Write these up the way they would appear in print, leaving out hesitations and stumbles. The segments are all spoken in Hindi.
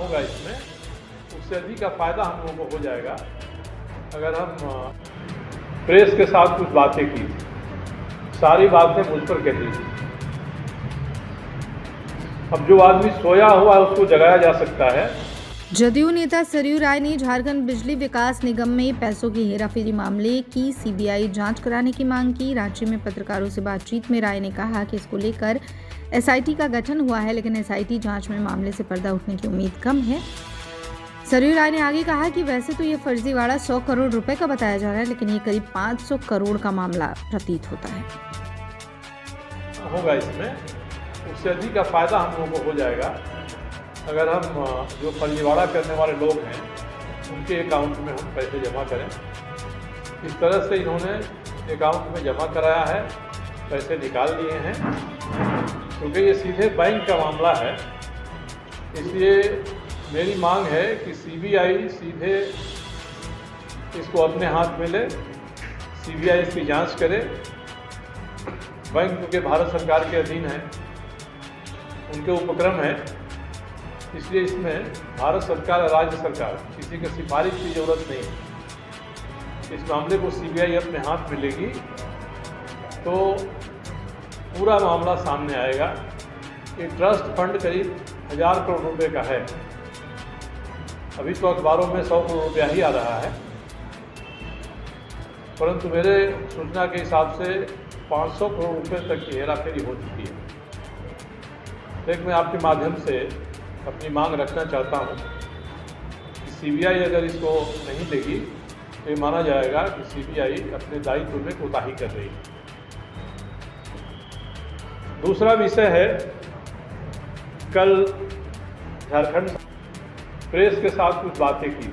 होगा इसमें, उससे अधिक का फ़ायदा हम लोगों को हो जाएगा अगर हम प्रेस के साथ कुछ बातें की। सारी बातें मुझ पर कहती थी। अब जो आदमी सोया हुआ है उसको जगाया जा सकता है। जदयू नेता सरयू राय ने झारखंड बिजली विकास निगम में पैसों की हेराफेरी मामले की सीबीआई जांच कराने की मांग की। राज्य में पत्रकारों से बातचीत में राय ने कहा कि इसको लेकर एसआईटी का गठन हुआ है, लेकिन एसआईटी जांच में मामले से पर्दा उठने की उम्मीद कम है। सरयू राय ने आगे कहा कि वैसे तो ये फर्जीवाड़ा 100 करोड़ रुपए का बताया जा रहा है, लेकिन ये करीब 500 करोड़ का मामला प्रतीत होता है। होगा इसमें, उससे अधिक का फ़ायदा हम लोगों को हो जाएगा अगर हम जो फर्जीवाड़ा करने वाले लोग हैं उनके अकाउंट में हम पैसे जमा करें। इस तरह से इन्होंने अकाउंट में जमा कराया है, पैसे निकाल लिए हैं। क्योंकि ये सीधे बैंक का मामला है, इसलिए मेरी मांग है कि सीबीआई सीधे इसको अपने हाथ में ले, सीबीआई इसकी जांच करे। बैंक के भारत सरकार के अधीन है, उनके उपक्रम है, इसलिए इसमें भारत सरकार और राज्य सरकार किसी के सिफारिश की ज़रूरत नहीं है। इस मामले को सीबीआई अपने हाथ में लेगी तो पूरा मामला सामने आएगा। ये ट्रस्ट फंड करीब 1000 करोड़ रुपए का है। अभी तो अखबारों में 100 करोड़ रुपया ही आ रहा है, परंतु मेरे सूचना के हिसाब से 500 करोड़ रुपए तक की हेराफेरी हो चुकी है। लेकिन मैं आपके माध्यम से अपनी मांग रखना चाहता हूँ कि सीबीआई अगर इसको नहीं देगी तो ये माना जाएगा कि सीबीआई अपने दायित्व में कोताही कर रही है। दूसरा विषय है, कल झारखंड प्रेस के साथ कुछ बातें की।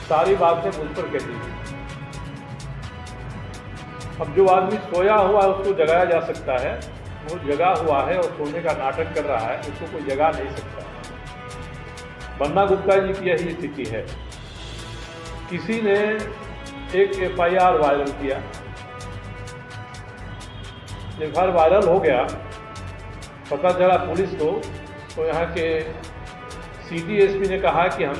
सारी बातें मुझ पर कहती थी। अब जो आदमी सोया हुआ है उसको जगाया जा सकता है, वो जगा हुआ है और सोने का नाटक कर रहा है, उसको कोई जगा नहीं सकता। बन्ना गुप्ता जी की यही स्थिति है। किसी ने एक एफआईआर वायरल किया, एफआईआर वायरल हो गया, पता चला पुलिस को, तो यहाँ के सिटी एसपी ने कहा कि हम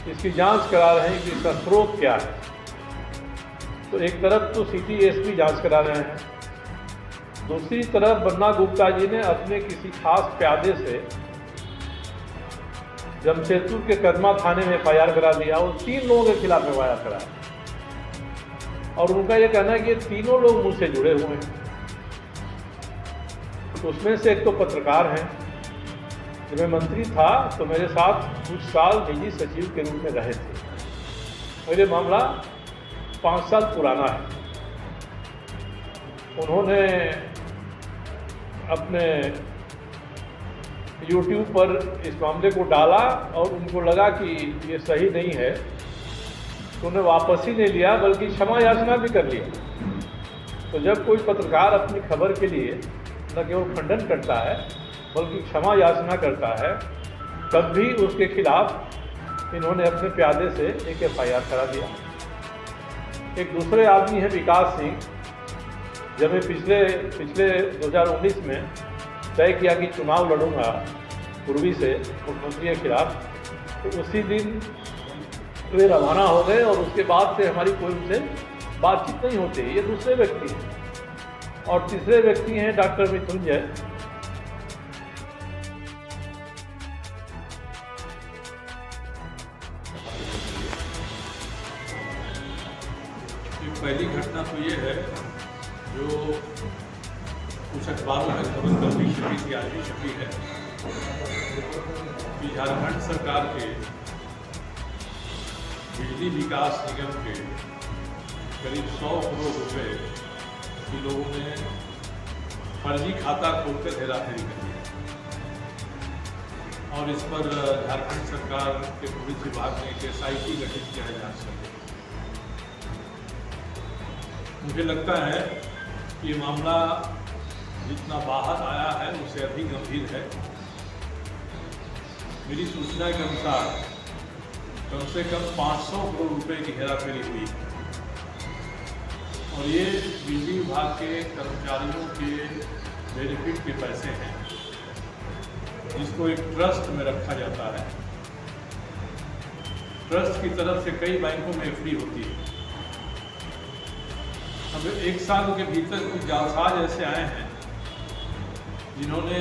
इसकी जांच करा रहे हैं कि इसका स्रोत क्या है। तो एक तरफ तो सिटी एसपी जांच करा रहे हैं, दूसरी तरफ बन्ना गुप्ता जी ने अपने किसी खास प्यादे से जमशेदपुर के कदमा थाने में एफआईआर करा दिया और 3 लोगों के खिलाफ एफआईआर कराया। और उनका यह कहना है कि ये तीनों लोग मुझसे जुड़े हुए हैं। तो उसमें से एक तो पत्रकार हैं। जब मैं मंत्री था तो मेरे साथ कुछ साल निजी सचिव के रूप में रहे थे। और ये मामला 5 साल पुराना है। उन्होंने अपने YouTube पर इस मामले को डाला और उनको लगा कि ये सही नहीं है, तो उन्हें वापस ही नहीं लिया, बल्कि क्षमा याचना भी कर लिया। तो जब कोई पत्रकार अपनी खबर के लिए न केवल खंडन करता है बल्कि क्षमा याचना करता है, तब भी उसके खिलाफ इन्होंने अपने प्यादे से एक एफआईआर करा दिया। एक दूसरे आदमी हैं विकास सिंह। जब मैं पिछले 2019 में तय किया कि चुनाव लड़ूंगा पूर्वी से मुख्यमंत्री के खिलाफ, तो उसी दिन वे रवाना हो गए और उसके बाद से हमारी कोई उनसे बातचीत नहीं होती। ये दूसरे व्यक्ति हैं। और तीसरे व्यक्ति हैं डॉक्टर मृत्युंजय। पहली घटना तो ये है जो कुछ अखबारों में खबर कल भी छपी थी, आज भी छपी है, कि झारखंड सरकार के बिजली विकास निगम के करीब 100 करोड़ रुपए की लोगों ने फर्जी खाता खोलकर हेराफेरी कर दिया। और इस पर झारखंड सरकार के पुलिस विभाग ने एक एसआईटी गठित किया है जांच करने। मुझे लगता है कि ये मामला जितना बाहर आया है उससे अधिक गंभीर है। मेरी सूचना के अनुसार कम से कम 500 करोड़ रुपए की हेराफेरी हुई और ये बिजली विभाग के कर्मचारियों के बेनिफिट के पैसे हैं। जिसको एक ट्रस्ट में रखा जाता है। ट्रस्ट की तरफ से कई बैंकों में एफडी होती है। अब 1 साल के भीतर कुछ जालसाज ऐसे आए हैं जिन्होंने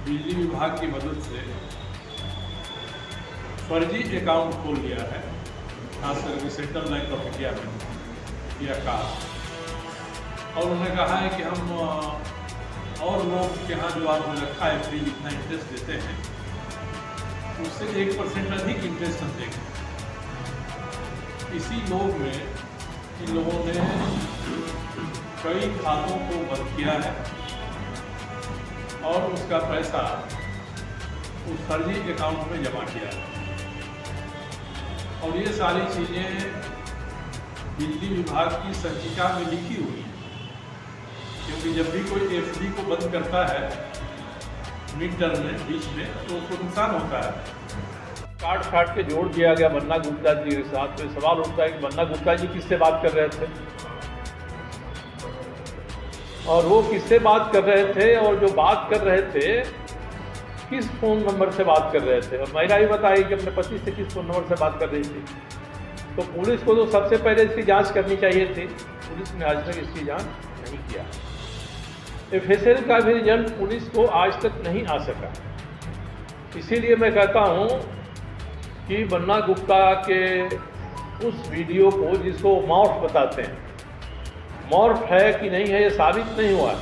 बिजली विभाग की मदद से फर्जी अकाउंट खोल लिया है, खास करके सेंट्रल बैंक ऑफ इंडिया में या कास्ट, और उन्होंने कहा है कि हम और लोग के यहाँ जो आपने रखा है फ्री जितना इंटरेस्ट देते हैं उससे 1% अधिक इंटरेस्ट हम देंगे। इसी लोग में इन लोगों ने कई खातों को बंद किया है और उसका पैसा उस फर्जी अकाउंट में जमा किया है। और ये सारी चीज़ें बिजली विभाग की संचिका में लिखी हुई है, क्योंकि जब भी कोई एफडी को बंद करता है मिड टर्म में, बीच में, तो उसको नुकसान होता है। काट के जोड़ दिया गया बन्ना गुप्ता जी के साथ। तो सवाल उठता है कि बन्ना गुप्ता जी किससे बात कर रहे थे और वो किससे बात कर रहे थे, और जो बात कर रहे थे किस फ़ोन नंबर से बात कर रहे थे। और महिला ही बताई कि अपने पति से किस फ़ोन नंबर से बात कर रही थी। तो पुलिस को तो सबसे पहले इसकी जांच करनी चाहिए थी। पुलिस ने आज तक इसकी जांच नहीं किया। FSL का भी रिजल्ट पुलिस को आज तक नहीं आ सका। इसीलिए मैं कहता हूँ कि बन्ना गुप्ता के उस वीडियो को, जिसको मॉर्फ बताते हैं, मॉर्फ है कि नहीं है ये साबित नहीं हुआ,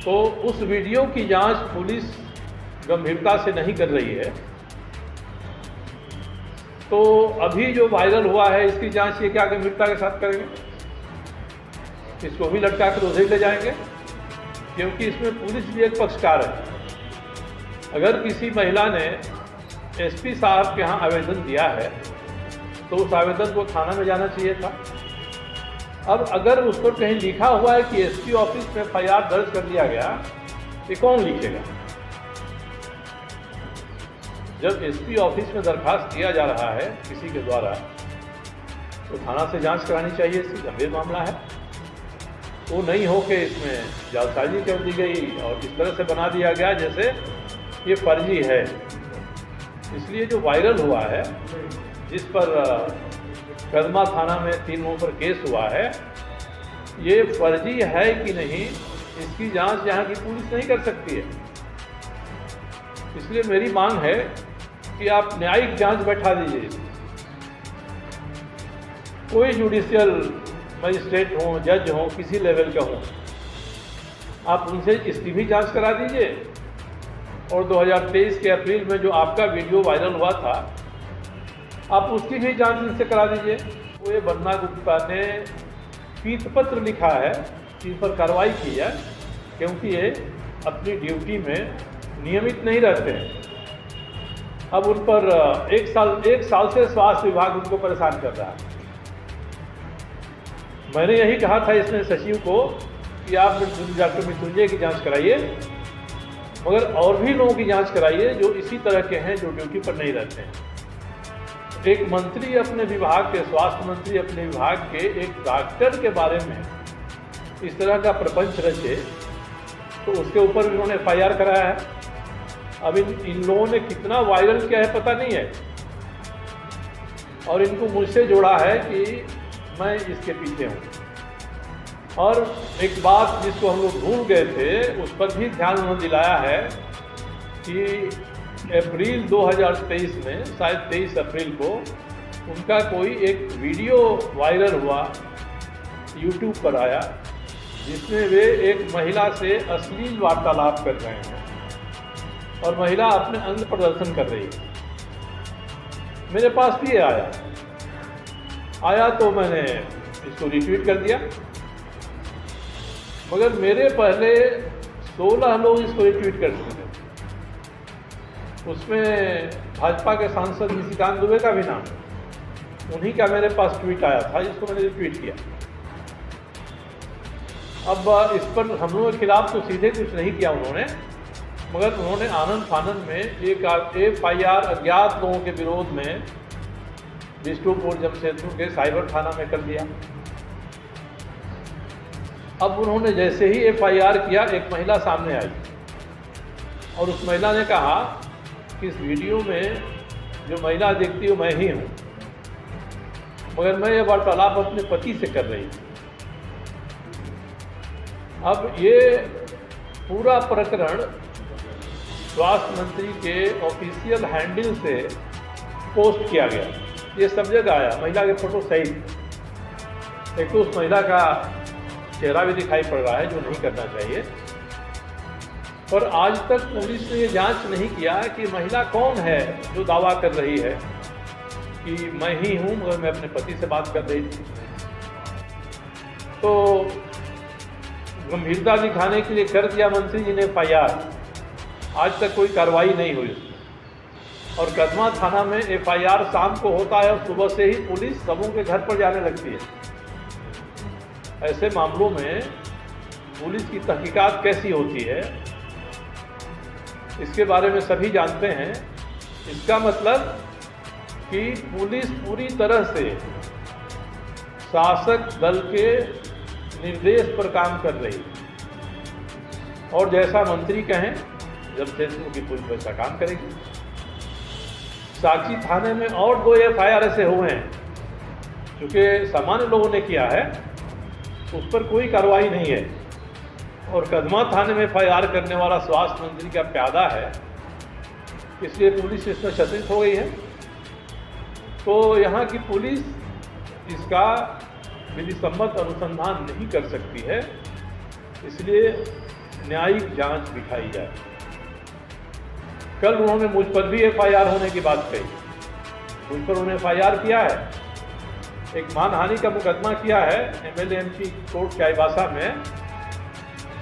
तो उस वीडियो की जांच पुलिस गंभीरता से नहीं कर रही है। तो अभी जो वायरल हुआ है इसकी जांच ये क्या गंभीरता के साथ करेंगे? इसको भी लटका कर उधर ले जाएंगे, क्योंकि इसमें पुलिस भी एक पक्षकार है। अगर किसी महिला ने SP साहब के यहाँ आवेदन दिया है तो उस आवेदन को थाना में जाना चाहिए था। अब अगर उस पर कहीं लिखा हुआ है कि SP ऑफिस में FIR दर्ज कर दिया गया, ये कौन लिखेगा? जब SP ऑफिस में दरखास्त दिया जा रहा है किसी के द्वारा, तो थाना से जांच करानी चाहिए। इससे गंभीर मामला है। वो नहीं हो के इसमें जालसाजी कर दी गई और इस तरह से बना दिया गया जैसे ये फर्जी है। इसलिए जो वायरल हुआ है, जिस पर कदमा थाना में 3 लोगों पर केस हुआ है, ये फर्जी है कि नहीं इसकी जांच यहाँ की पुलिस नहीं कर सकती है। इसलिए मेरी मांग है कि आप न्यायिक जांच बैठा दीजिए। कोई जुडिशियल मजिस्ट्रेट हो, जज हो, किसी लेवल का हो, आप उनसे इसकी भी जांच करा दीजिए। और 2023 के अप्रैल में जो आपका वीडियो वायरल हुआ था, आप उसकी भी जांच इनसे करा दीजिए। वो ये बन्ना गुप्ता ने पीतपत्र लिखा है कि इस पर कार्रवाई की जाए, क्योंकि ये अपनी ड्यूटी में नियमित नहीं रहते हैं। अब उन पर 1 साल से स्वास्थ्य विभाग उनको परेशान कर रहा है। मैंने यही कहा था इसमें सचिव को कि आप डॉक्टर मृत्युंजय की जांच कराइए, मगर और भी लोगों की जांच कराइए जो इसी तरह के हैं, जो ड्यूटी पर नहीं रहते हैं। एक मंत्री अपने विभाग के, स्वास्थ्य मंत्री अपने विभाग के एक डॉक्टर के बारे में इस तरह का प्रपंच रचे, तो उसके ऊपर भी उन्होंने FIR कराया है। अब इन लोगों ने कितना वायरल किया है पता नहीं है, और इनको मुझसे जोड़ा है कि मैं इसके पीछे हूँ। और एक बात जिसको हम लोग भूल गए थे, उस पर भी ध्यान उन्होंने दिलाया है कि अप्रैल 2023 में, शायद 23 अप्रैल को, उनका कोई एक वीडियो वायरल हुआ, YouTube पर आया, जिसमें वे एक महिला से अश्लील वार्तालाप कर रहे हैं और महिला अपने अंग प्रदर्शन कर रही है। मेरे पास भी आया तो मैंने इसको रिट्वीट कर दिया, मगर मेरे पहले 16 लोग इसको रिट्वीट कर चुके थे। उसमें भाजपा के सांसद निशिकांत दुबे का भी नाम, उन्हीं का मेरे पास ट्वीट आया था जिसको मैंने रिट्वीट किया। अब इस पर हम लोगों के खिलाफ तो सीधे कुछ नहीं किया उन्होंने, मगर उन्होंने आनंद फानंद में एक FIR अज्ञात लोगों के विरोध में बिष्टुपुर जमशेदपुर के साइबर थाना में कर दिया। अब उन्होंने जैसे ही FIR किया, एक महिला सामने आई और उस महिला ने कहा कि इस वीडियो में जो महिला दिखती है मैं ही हूँ, मगर मैं ये वार्तालाप अपने पति से कर रही थी। अब ये पूरा प्रकरण स्वास्थ्य मंत्री के ऑफिशियल हैंडल से पोस्ट किया गया, ये सब जगह आया, महिला के फोटो सहित। एक तो उस महिला का चेहरा भी दिखाई पड़ रहा है, जो नहीं करना चाहिए। और आज तक पुलिस ने ये जांच नहीं किया कि महिला कौन है जो दावा कर रही है कि मैं ही हूँ, मगर मैं अपने पति से बात कर रही थी। तो गंभीरता दिखाने के लिए कर दिया मंत्री जी ने FIR, आज तक कोई कार्रवाई नहीं हुई। और कदमा थाना में FIR शाम को होता है और सुबह से ही पुलिस सबों के घर पर जाने लगती है। ऐसे मामलों में पुलिस की तहकीकात कैसी होती है, इसके बारे में सभी जानते हैं। इसका मतलब कि पुलिस पूरी तरह से शासक दल के निर्देश पर काम कर रही है, और जैसा मंत्री कहें जब देशमुख की पुलिस वैसा काम करेगी। साक्षी थाने में और 2 FIR ऐसे हुए हैं, क्योंकि सामान्य लोगों ने किया है, उस पर कोई कार्रवाई नहीं है। और कदमा थाने में FIR करने वाला स्वास्थ्य मंत्री का प्यादा है, इसलिए पुलिस इसमें सचेत हो गई है। तो यहाँ की पुलिस इसका विधिसम्मत अनुसंधान नहीं कर सकती है, इसलिए न्यायिक जांच दिखाई जाए। कल उन्होंने मुझ पर भी FIR होने की बात कही, मुझ पर उन्होंने FIR किया है, एक मानहानि का मुकदमा किया है MLA MP कोर्ट चाईबासा में।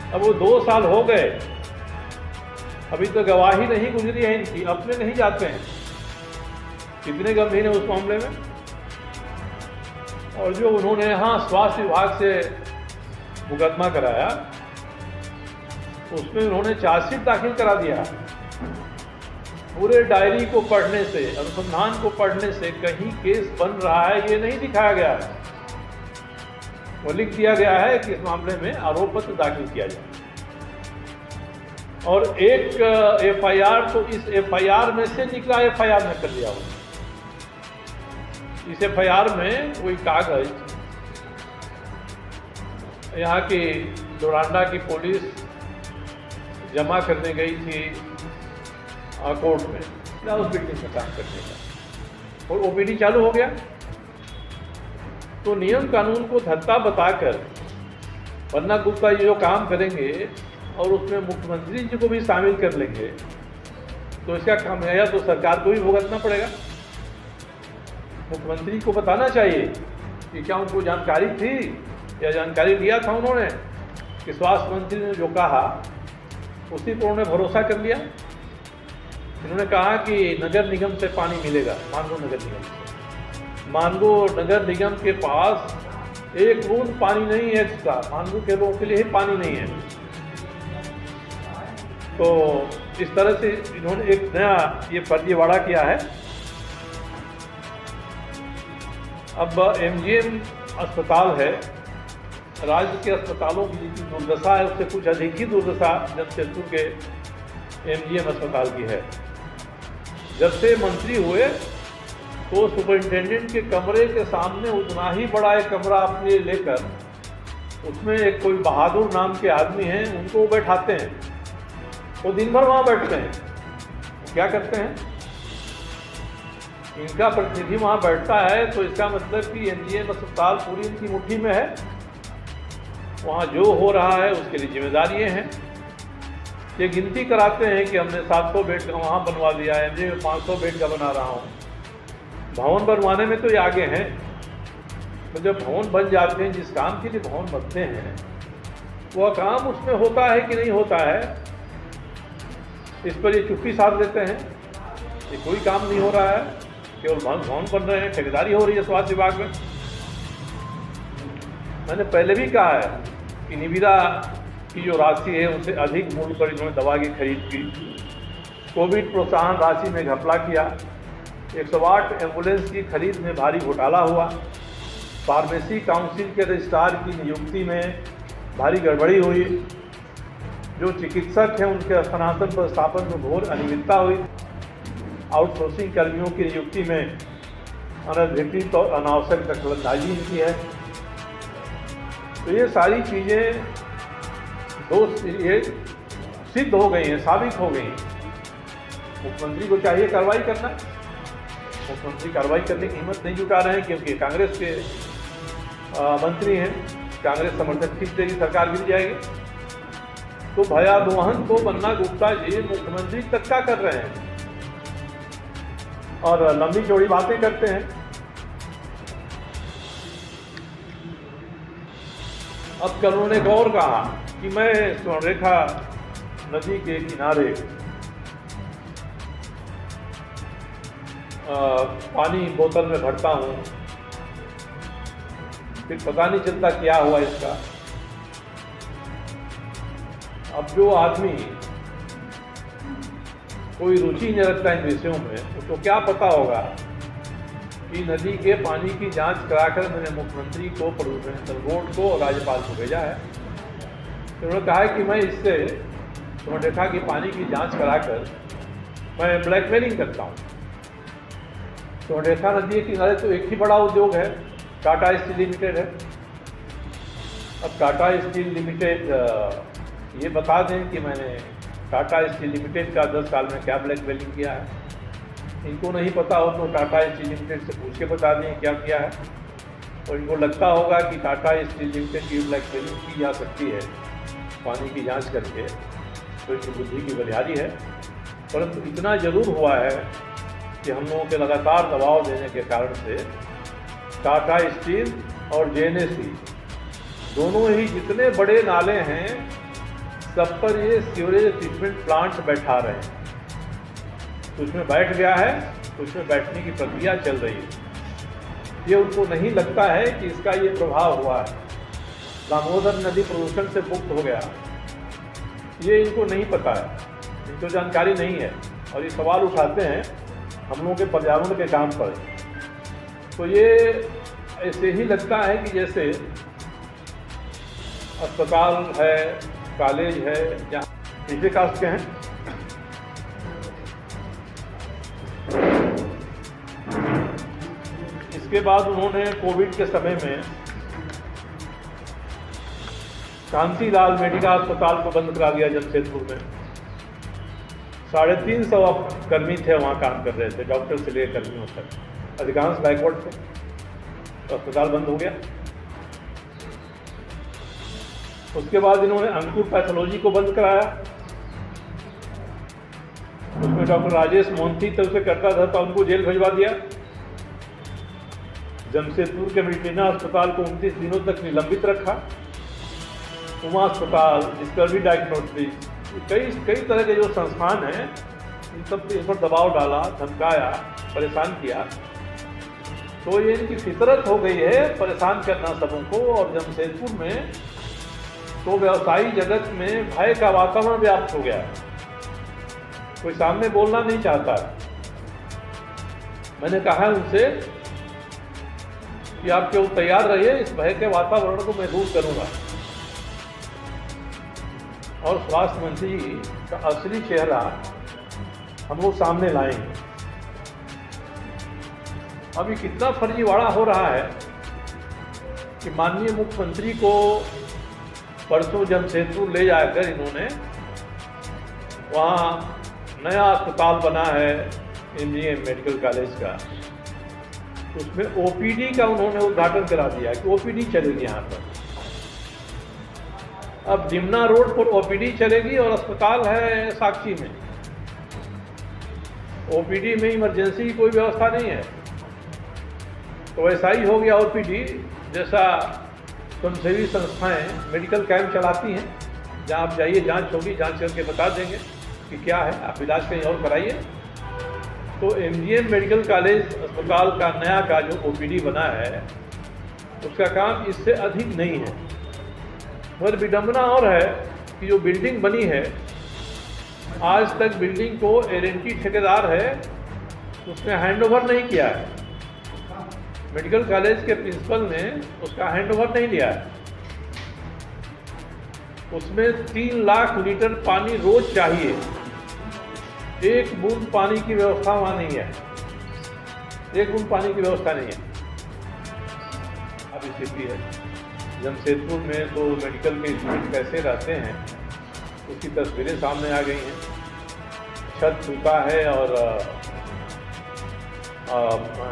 अब वो 2 साल हो गए, अभी तो गवाही नहीं गुजरी है इनकी, अपने नहीं जाते हैं, कितने गंभीर है उस मामले में। और जो उन्होंने यहाँ स्वास्थ्य विभाग से मुकदमा कराया, उसमें उन्होंने चार्जशीट दाखिल करा दिया। पूरे डायरी को पढ़ने से, अनुसंधान को पढ़ने से कहीं केस बन रहा है ये नहीं दिखाया गया है। वो लिख दिया गया है कि इस मामले में आरोप पत्र दाखिल किया जाए। और एक FIR तो इस FIR में से निकला FIR में कर दिया हुआ। इस FIR में कोई कागज यहाँ की डोरांडा की पुलिस जमा करने गई थी कोर्ट में, उस बिल्डिंग में काम करने का, और OPD चालू हो गया। तो नियम कानून को धत्ता बताकर पन्ना गुप्ता ये जो काम करेंगे और उसमें मुख्यमंत्री जी को भी शामिल कर लेंगे, तो इसका खामियाजा तो सरकार को भी भुगतना पड़ेगा। मुख्यमंत्री को बताना चाहिए कि क्या उनको जानकारी थी या जानकारी लिया था उन्होंने कि स्वास्थ्य मंत्री ने जो कहा उसी पर उन्होंने भरोसा कर लिया। इन्होंने कहा कि नगर निगम से पानी मिलेगा, मानगो नगर निगम से। मानगो नगर निगम के पास एक बूंद पानी नहीं है एक्स्ट्रा, मानगो के लोगों के लिए ही पानी नहीं है। तो इस तरह से इन्होंने एक नया ये फर्जीवाड़ा किया है। अब MGM अस्पताल है, राज्य के अस्पतालों की जितनी दुर्दशा है उससे कुछ अधिक ही दुर्दशा जमशेदपुर के MGM अस्पताल की है। जब से मंत्री हुए तो सुपरिंटेंडेंट के कमरे के सामने उतना ही बड़ा एक कमरा अपने लेकर उसमें एक कोई बहादुर नाम के आदमी हैं, उनको बैठाते हैं, वो दिन भर वहाँ बैठते हैं। क्या करते हैं, इनका प्रतिनिधि वहाँ बैठता है तो इसका मतलब कि MGM अस्पताल पूरी इनकी मुट्ठी में है, वहाँ जो हो रहा है उसके लिए जिम्मेदारी हैं। ये गिनती कराते हैं कि हमने 700 बेड का वहाँ बनवा दिया है, MGM में 500 बेड का बना रहा हूँ। भवन बनवाने में तो ये आगे हैं, तो जब भवन बन जाते हैं, जिस काम के लिए भवन बनते हैं वह काम उसमें होता है कि नहीं होता है, इस पर ये चुप्पी साध लेते हैं कि कोई काम नहीं हो रहा है, केवल भवन बन रहे हैं, ठेकेदारी हो रही है स्वास्थ्य विभाग में। मैंने पहले भी कहा है कि निविदा की जो राशि है उनसे अधिक मूल्य पर इन्होंने दवा की खरीद की, कोविड प्रोत्साहन राशि में घपला किया, 108 एम्बुलेंस की खरीद में भारी घोटाला हुआ, फार्मेसी काउंसिल के रजिस्ट्रार की नियुक्ति में भारी गड़बड़ी हुई, जो चिकित्सक हैं उनके स्थानांतरण प्रस्थापन में घोर अनियमितता हुई, आउटसोर्सिंग कर्मियों की नियुक्ति में अनधिकृत और अनावश्यक दखलंदाजी इनकी है। तो ये सारी चीज़ें ये सिद्ध हो गई हैं, साबित हो गई हैं। मुख्यमंत्री को चाहिए कार्रवाई करना, मुख्यमंत्री कार्रवाई करने की हिम्मत नहीं जुटा रहे हैं क्योंकि कांग्रेस के मंत्री हैं, कांग्रेस समर्थक खींच देगी, सरकार गिर जाएगी। तो भयावहन तो बन्ना गुप्ता जी मुख्यमंत्री तक क्या कर रहे हैं और लंबी चौड़ी बातें करते हैं। अब कल उन्होंने एक और कहा कि मैं स्वर्णरेखा नदी के किनारे पानी बोतल में भरता हूँ, फिर पता नहीं चलता क्या हुआ इसका। अब जो आदमी कोई रुचि नहीं रखता इन विषयों में, उसको क्या पता होगा कि नदी के पानी की जांच कराकर मैंने मुख्यमंत्री को, प्रदूषण बोर्ड को और राज्यपाल को भेजा है। तो उन्होंने कहा है कि मैं इससे स्वर्णरेखा की पानी की जांच कराकर मैं ब्लैकमेलिंग करता हूँ। स्वर्णरेखा नदी के किनारे तो एक ही बड़ा उद्योग है, टाटा स्टील लिमिटेड है। अब टाटा स्टील लिमिटेड ये बता दें कि मैंने टाटा स्टील लिमिटेड का 10 साल में क्या ब्लैकमेलिंग किया है। इनको नहीं पता हो तो टाटा स्टील लिमिटेड से पूछ के बता दें क्या किया है। और इनको लगता होगा कि टाटा स्टील लिमिटेड की ब्लैकमेलिंग की जा सकती है पानी की जांच करके, तो इनकी बुद्धि की बलिहारी है। परंतु इतना जरूर हुआ है कि हम लोगों के लगातार दबाव देने के कारण से टाटा स्टील और जेएनएससी दोनों ही जितने बड़े नाले हैं सब पर ये सीवरेज ट्रीटमेंट प्लांट बैठा रहे हैं। कुछ में बैठ गया है, कुछ में बैठने की प्रक्रिया चल रही है। ये उनको नहीं लगता है कि इसका ये प्रभाव हुआ है, दामोदर नदी प्रदूषण से मुक्त हो गया, ये इनको नहीं पता है, इनको जानकारी नहीं है और ये सवाल उठाते हैं हम लोगों के पर्यावरण के काम पर। तो ये ऐसे ही लगता है कि जैसे अस्पताल है, कॉलेज है, जहाँ तीसरे कास्ट के हैं, इसके बाद उन्होंने कोविड के समय में कांतीलाल मेडिका अस्पताल को बंद करा दिया जमशेदपुर में। 350 कर्मी थे वहाँ काम कर रहे थे, डॉक्टर से लेकर कर्मियों तक, अधिकांश बैकवर्ड थे। तो अस्पताल बंद हो गया। उसके बाद इन्होंने अंकुर पैथोलॉजी को बंद कराया। उसमें डॉक्टर राजेश मोहंती तो उसे करता था तो उनको जेल भिजवा दिया। जमशेदपुर के मिल्टिना अस्पताल को 29 दिनों तक निलंबित रखा। उमा अस्पताल, डिस्कवरी डायग्नोस्टिक्स, कई तरह के जो संस्थान हैं इन सब पे इस पर दबाव डाला, धमकाया, परेशान किया। तो ये इनकी फितरत हो गई है परेशान करना सबों को। और जमशेदपुर में तो व्यवसायी जगत में भय का वातावरण व्याप्त हो गया है, कोई सामने बोलना नहीं चाहता। मैंने कहा है उनसे कि आप क्यों तैयार रहिए, इस भय के वातावरण को मैं दूर करूंगा और स्वास्थ्य मंत्री का असली चेहरा हम लोग सामने लाएंगे। अभी कितना फर्जीवाड़ा हो रहा है कि माननीय मुख्यमंत्री को परसों जमशेदपुर ले जाकर इन्होंने वहाँ नया अस्पताल बना है एमजीएम मेडिकल कॉलेज का, उसमें ओपीडी का उन्होंने उद्घाटन करा दिया कि ओपीडी चलेगी यहाँ पर। अब जिमना रोड पर ओपीडी चलेगी और अस्पताल है साक्षी में। ओपीडी में इमरजेंसी की कोई व्यवस्था नहीं है। तो ऐसा ही हो गया ओपीडी जैसा स्वयंसेवी संस्थाएं मेडिकल कैंप चलाती हैं, जहां आप जाइए, जांच होगी, जांच करके बता देंगे कि क्या है, आप इलाज कहीं और कराइए। तो एमजीएम मेडिकल कॉलेज अस्पताल का नया का जो ओपीडी बना है उसका काम इससे अधिक नहीं है। मगर विडंबना और है कि जो बिल्डिंग बनी है, आज तक बिल्डिंग को एल&टी ठेकेदार है उसने हैंडओवर नहीं किया है। मेडिकल कॉलेज के प्रिंसिपल ने उसका हैंडओवर नहीं लिया है। उसमें 3 लाख लीटर पानी रोज चाहिए। एक बूंद पानी की व्यवस्था वहाँ नहीं है, एक बूंद पानी की व्यवस्था नहीं है। अब स्थिति है जमशेदपुर में तो मेडिकल के स्टूडेंट कैसे रहते हैं उसकी तस्वीरें सामने आ गई हैं। छत सूखा है और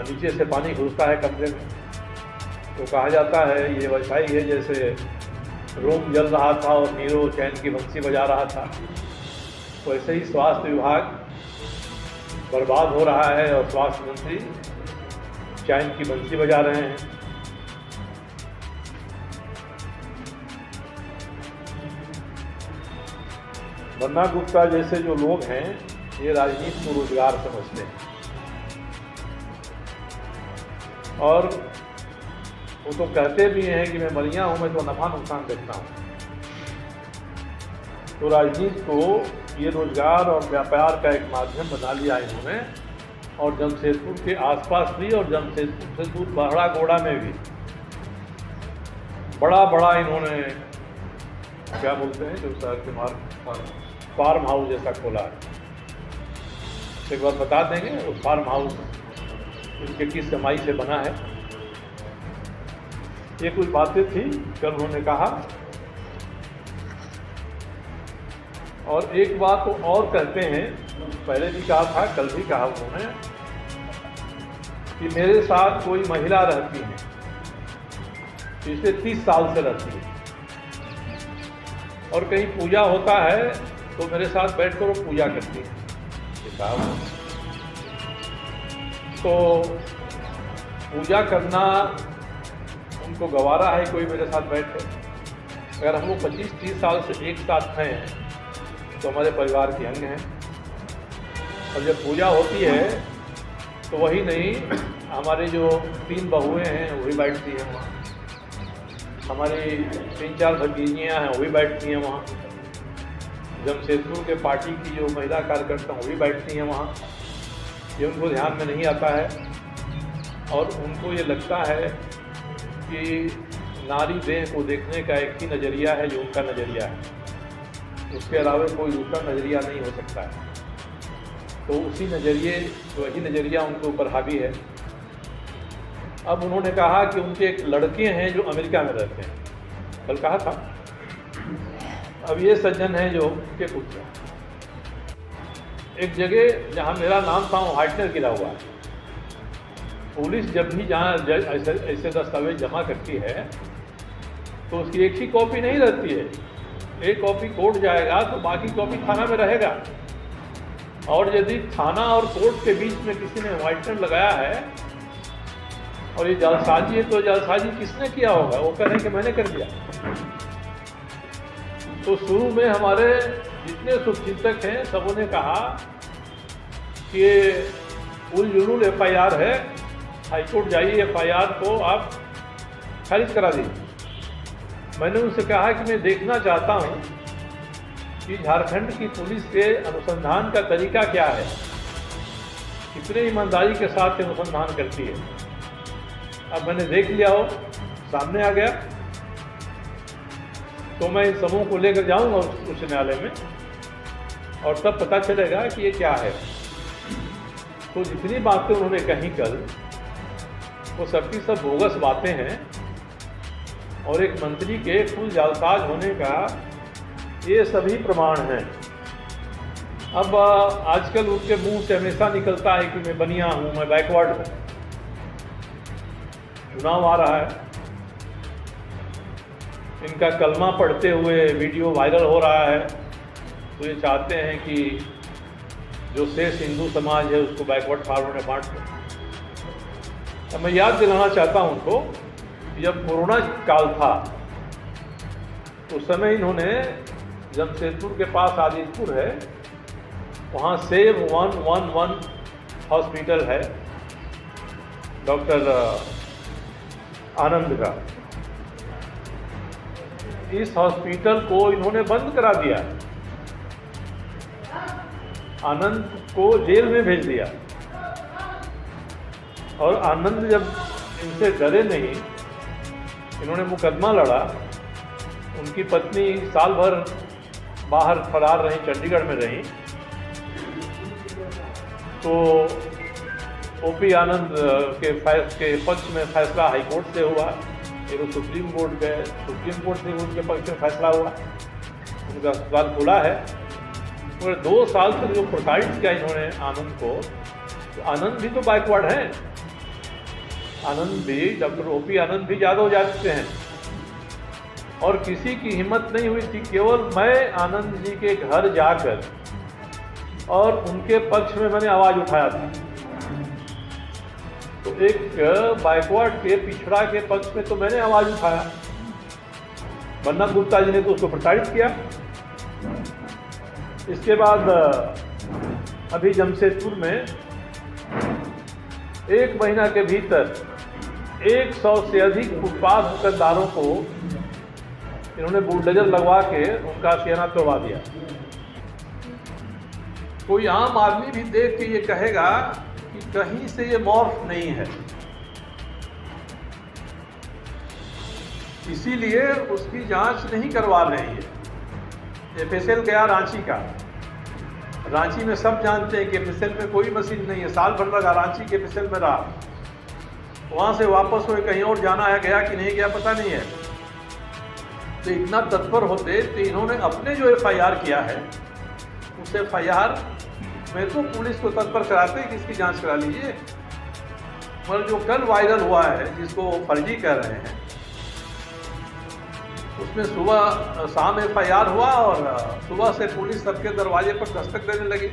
नीचे से पानी घुसता है कमरे में। तो कहा जाता है ये वैसा ही है जैसे रोम जल रहा था और नीरो चैन की बंसी बजा रहा था। वैसे ही स्वास्थ्य विभाग बर्बाद हो रहा है और स्वास्थ्य मंत्री चैन की बंसी बजा रहे हैं। बन्ना गुप्ता जैसे जो लोग हैं ये राजनीति को रोजगार समझते हैं और वो तो कहते भी हैं कि मैं मरिया हूं, मैं तो नफा नुकसान देखता हूं। तो राजनीति को ये रोजगार और व्यापार का एक माध्यम बना लिया इन्होंने और जमशेदपुर के आसपास भी और जमशेदपुर से दूर बहरागोड़ा में भी बड़ा इन्होंने क्या बोलते हैं जो शहर के मार्ग फार्म हाउस जैसा खोला है। एक बार बता देंगे उस फार्म हाउस इनके किस कमाई से बना है। ये कुछ बातें थी कल उन्होंने कहा। और एक बात तो और कहते हैं, पहले भी कहा था कल भी कहा उन्होंने कि मेरे साथ कोई महिला रहती है, पिछले 30 साल से रहती है और कहीं पूजा होता है तो मेरे साथ बैठकर वो पूजा करती है। तो पूजा करना उनको गवारा है कोई मेरे साथ बैठे। अगर हम लोग 25-30 साल से एक साथ हैं तो हमारे परिवार के अंग हैं और जब पूजा होती है तो वही नहीं, हमारे जो 3 बहुएं हैं वही बैठती हैं वहाँ, हमारी 3-4 भतीजियाँ हैं वही बैठती हैं वहाँ, जमशेदपुर के पार्टी की जो महिला कार्यकर्ता वही बैठती हैं वहाँ। ये उनको ध्यान में नहीं आता है और उनको ये लगता है कि नारी देह को देखने का एक ही नज़रिया है जो उनका नज़रिया है, उसके अलावा कोई दूसरा नज़रिया नहीं हो सकता है। तो उसी नज़रिए वही नज़रिया उनके ऊपर हावी है। अब उन्होंने कहा कि उनके एक लड़के हैं जो अमेरिका में रहते हैं, कल कहा था। अब ये सज्जन हैं जो के पुत्र एक जगह जहाँ मेरा नाम था वो हाइटनर गिरा हुआ है। पुलिस जब भी जहाँ ऐसे दस्तावेज जमा करती है तो उसकी एक ही कॉपी नहीं रहती है, एक कॉपी कोर्ट जाएगा तो बाकी कॉपी थाना में रहेगा। और यदि थाना और कोर्ट के बीच में किसी ने व्हाइटनर लगाया है और ये जालसाजी है तो जालसाजी किसने किया होगा, वो कह रहे हैं कि मैंने कर दिया। तो शुरू में हमारे जितने शुभचिंतक हैं सबों ने कहा कि ये उलझुल FIR है, हाईकोर्ट जाइए FIR को आप खारिज करा दीजिए। मैंने उनसे कहा कि मैं देखना चाहता हूं कि झारखंड की पुलिस के अनुसंधान का तरीका क्या है, कितने ईमानदारी के साथ अनुसंधान करती है। अब मैंने देख लिया हो, सामने आ गया तो मैं इन समूह को लेकर जाऊंगा उच्च न्यायालय में और तब पता चलेगा कि ये क्या है। तो जितनी बातें उन्होंने कही कल वो सबकी सब बोगस बातें हैं और एक मंत्री के फुल जालसाज होने का ये सभी प्रमाण हैं। अब आजकल उनके मुंह से हमेशा निकलता है कि मैं बनिया हूँ, मैं बैकवर्ड हूँ। चुनाव आ रहा है, इनका कलमा पढ़ते हुए वीडियो वायरल हो रहा है, तो ये चाहते हैं कि जो शेष हिंदू समाज है उसको बैकवर्ड फॉरवर्ड में बांट दो। मैं याद दिलाना चाहता हूं उनको, जब कोरोना काल था उस समय इन्होंने जमशेदपुर के पास आदितपुर है, वहाँ सेव 111 हॉस्पिटल है डॉक्टर आनंद का, इस हॉस्पिटल को इन्होंने बंद करा दिया, आनंद को जेल में भेज दिया। और आनंद जब इनसे डरे नहीं, इन्होंने मुकदमा लड़ा, उनकी पत्नी साल भर बाहर फरार रही, चंडीगढ़ में रही। तो ओपी आनंद के पक्ष में फैसला हाईकोर्ट से हुआ, फिर वो सुप्रीम कोर्ट गए, सुप्रीम कोर्ट से उनके पक्ष में फैसला हुआ, उनका अस्पताल खुला है। और 2 साल से जो प्रताड़ित किया इन्होंने आनंद को, तो आनंद भी तो बैकवर्ड हैं। आनंद भी, डॉक्टर ओपी आनंद भी यादव जाते हैं, और किसी की हिम्मत नहीं हुई थी। केवल मैं आनंद जी के घर जाकर और उनके पक्ष में मैंने आवाज़ उठाया था। तो एक बैकवर्ड के, पिछड़ा के पक्ष में तो मैंने आवाज़ उठाया, बन्ना गुप्ता जी ने तो उसको प्रताड़ित किया। इसके बाद अभी जमशेदपुर में 1 महीना के भीतर 100 से अधिक फुटपाथ दुकानदारों को इन्होंने बुलडोजर लगवा के उनका सियाना तोड़वा दिया। कोई आम आदमी भी देख के ये कहेगा कि कहीं से ये मॉर्फ नहीं है, इसीलिए उसकी जांच नहीं करवा रही है। एफएसएल गया रांची का, रांची में सब जानते हैं कि एफएसएल में कोई मशीन नहीं है, साल भर लगा रांची के एफएसएल में रहा, वहां से वापस हुए, कहीं और जाना है, गया कि नहीं गया पता नहीं है। तो इतना तत्पर होते तो इन्होंने अपने जो एफआईआर किया है उस एफआईआर में तो पुलिस को तत्पर कराते कि इसकी जांच करा लीजिए। मगर जो कल वायरल हुआ है, जिसको फर्जी कह रहे हैं, उसमें सुबह शाम एफआईआर हुआ और सुबह से पुलिस सबके दरवाजे पर दस्तक देने लगी।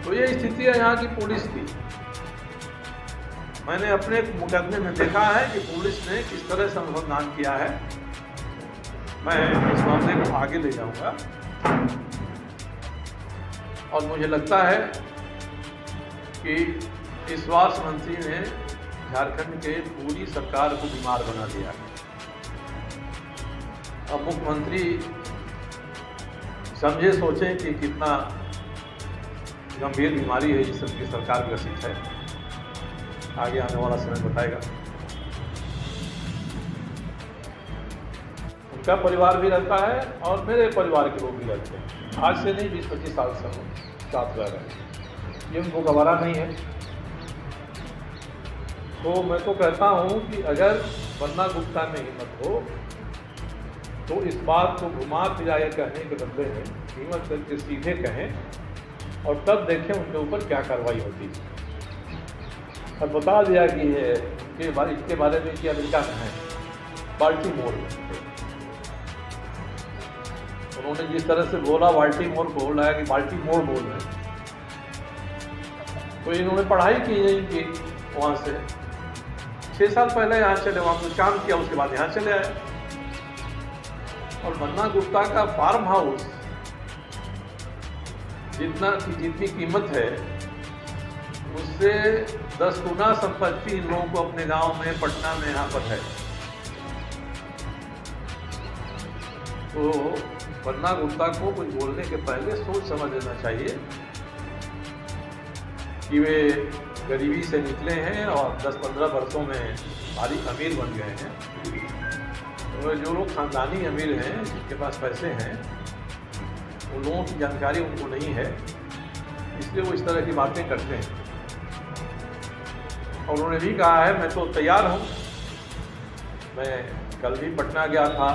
तो ये स्थिति है यहाँ की पुलिस की। मैंने अपने मुकदमे में देखा है कि पुलिस ने किस तरह से अनुसंधान किया है। मैं इस मामले को आगे ले जाऊंगा और मुझे लगता है कि इस स्वास्थ्य मंत्री ने झारखंड के पूरी सरकार को बीमार बना दिया है। अब मुख्यमंत्री समझे सोचें कि कितना गंभीर बीमारी है जिसकी सरकार ग्रसित है, आगे आने वाला समय बताएगा। उनका परिवार भी रहता है और मेरे परिवार के लोग भी रहते हैं। आज से नहीं, 20-25 साल से हम साथ रह रहे हैं, ये उनको गवारा नहीं है। तो मैं तो कहता हूँ कि अगर बन्ना गुप्ता में हिम्मत हो तो इस बात को घुमा फिराया कहने के बदले में हिम्मत करके सीधे कहें और तब देखें उनके ऊपर क्या कार्रवाई होती है। और बता दिया कि इसके बारे में कि अमेरिका में है, बाल्टीमोर में। उन्होंने जिस तरह से बोला बाल्टीमोर को, बोला कि बाल्टीमोर बोल रहे हैं, तो इन्होंने पढ़ाई की नहीं की वहाँ से। 6 साल पहले यहाँ चले, वहाँ कुछ काम किया, उसके बाद यहाँ चले आए। और बन्ना गुप्ता का फार्म हाउस जितनी कीमत है उससे 10 गुना संपत्ति इन लोगों को अपने गांव में, पटना में, यहाँ पर है। तो बन्ना गुप्ता को कुछ बोलने के पहले सोच समझ लेना चाहिए कि वे गरीबी से निकले हैं और 10-15 वर्षों में भारी अमीर बन गए हैं। तो जो लोग खानदानी अमीर हैं, जिनके पास पैसे हैं, उन लोगों की जानकारी उनको नहीं है, इसलिए वो इस तरह की बातें करते हैं। और उन्होंने भी कहा है मैं तो तैयार हूँ। मैं कल भी पटना गया था,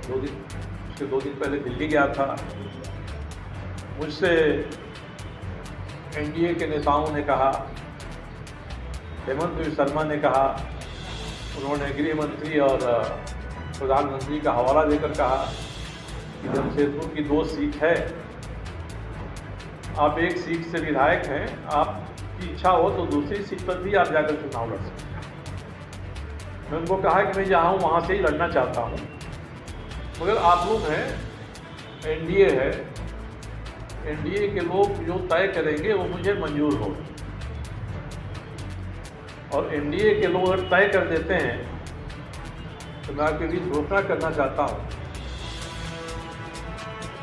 उसके 2 दिन पहले दिल्ली गया था। मुझसे एनडीए के नेताओं ने कहा, हेमंत बिस्वा शर्मा ने कहा, उन्होंने गृह मंत्री और प्रधानमंत्री का हवाला देकर कहा कि जमशेदपुर की 2 सीट है, आप 1 सीट से विधायक हैं, आपकी इच्छा हो तो दूसरी सीट पर भी आप जाकर चुनाव लड़ सकते हैं। मैं उनको कहा कि मैं जहाँ हूँ वहाँ से ही लड़ना चाहता हूँ, मगर आप लोग हैं, एनडीए है, एनडीए के लोग जो तय करेंगे वो मुझे मंजूर हो। और एनडीए के लोग अगर तय कर देते हैं तो मैं आपके बीच घोषणा करना चाहता हूँ,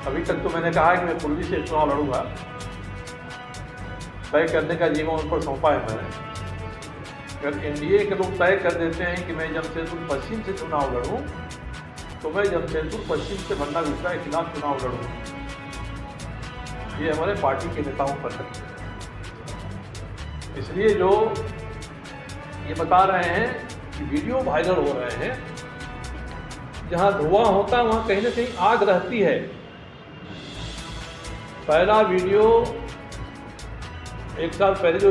अभी तक तो मैंने कहा कि मैं पूर्वी से चुनाव लड़ूंगा, तय करने का जिम्मा उन पर सौंपा है मैंने। अगर एनडीए के लोग तय कर देते हैं कि मैं जमशेदपुर पश्चिम से चुनाव लड़ूं, तो मैं जमशेदपुर पश्चिम से बन्ना गुप्ता के खिलाफ चुनाव लड़ूंगा। ये हमारे पार्टी के नेताओं पर है। इसलिए जो ये बता रहे हैं कि वीडियो वायरल हो रहे हैं, जहां धुआं होता है वहां कहीं ना कहीं आग रहती है। पहला वीडियो 1 साल पहले जो